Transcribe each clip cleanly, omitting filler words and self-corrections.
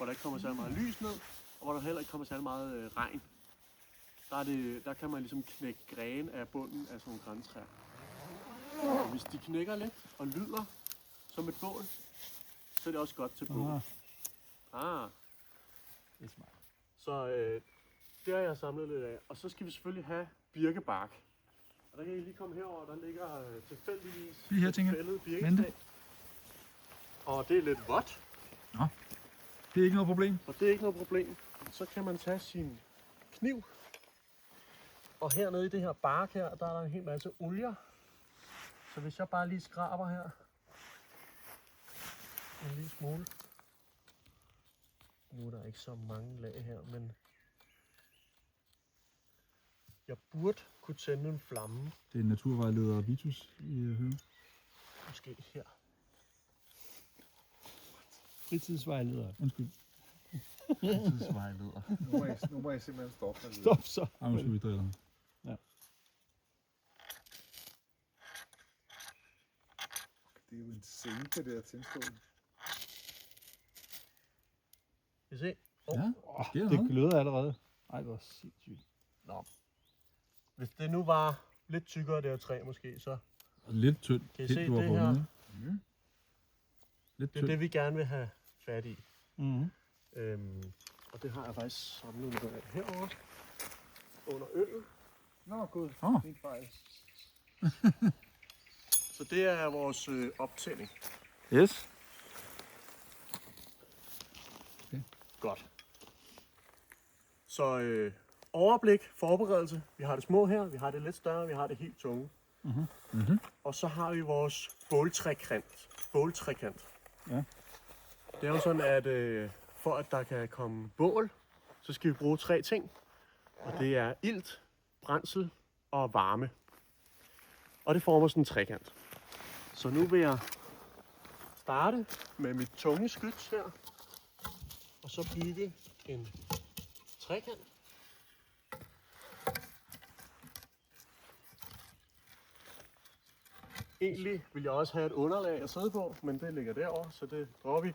hvor der ikke kommer særlig meget lys ned, og hvor der heller ikke kommer særlig meget regn. Der kan man ligesom knække grene af bunden af sådan nogle grantræer. Og hvis de knækker lidt og lyder som et bål, så er det også godt til bål. Det er smart. Så det har jeg samlet lidt af. Og så skal vi selvfølgelig have birkebark. Og der kan I lige komme herover, der ligger tilfældigvis lige her, tænker fældet birketræ. Og det er lidt vådt. Nå, det er ikke noget problem. Og det er ikke noget problem. Så kan man tage sin kniv. Og hernede i det her bark her, der er der en hel masse olier. Så hvis jeg bare lige skraber her en lille smule. Nu er der ikke så mange lag her, men jeg burde kunne tænde en flamme. Det er naturvejleder Vitus, I hører. Måske her. Fritidsvejleder. Undskyld. Fritidsvejleder. Nu må jeg simpelthen stoppe. Stop så. Undskyld, vi driller. Ja. Det er jo en scene, det der tændstål. Kan I se? Ja, Det gløder allerede. Ej, hvor sindssygt. Nå. Hvis det nu var lidt tykkere det her træ måske, så lidt tynd. kan I se du har det fundet, her? ikke? Lidt Det er tynd. det, vi gerne vil have fat i. Mm-hmm. Og det har jeg faktisk samlet noget af herovre under øllen. Nå, gud. Åh. Min fejl. Så det er vores optælling. Yes. Godt. Så overblik, forberedelse. Vi har det små her, vi har det lidt større, vi har det helt tunge. Mm-hmm. Og så har vi vores båltrekant. Ja. Det er jo sådan, at for at der kan komme bål, så skal vi bruge 3 ting. Og det er ilt, brændsel og varme. Og det former sådan en trekant. Så nu vil jeg starte med mit tunge skyts her. Og så bygge en trekant. Egentlig vil jeg også have et underlag at sidde på, men det ligger derovre, så det dropper vi.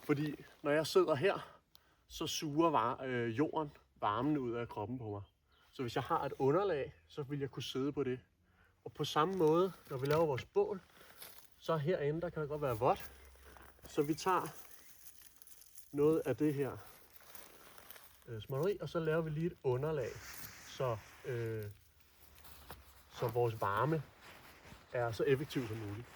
Fordi når jeg sidder her, så suger jorden varmen ud af kroppen på mig. Så hvis jeg har et underlag, så vil jeg kunne sidde på det. Og på samme måde, når vi laver vores bål, så herinde, der kan det godt være vådt. Så vi tager noget af det her småtteri, og så laver vi lige et underlag, så vores varme er så effektiv som muligt.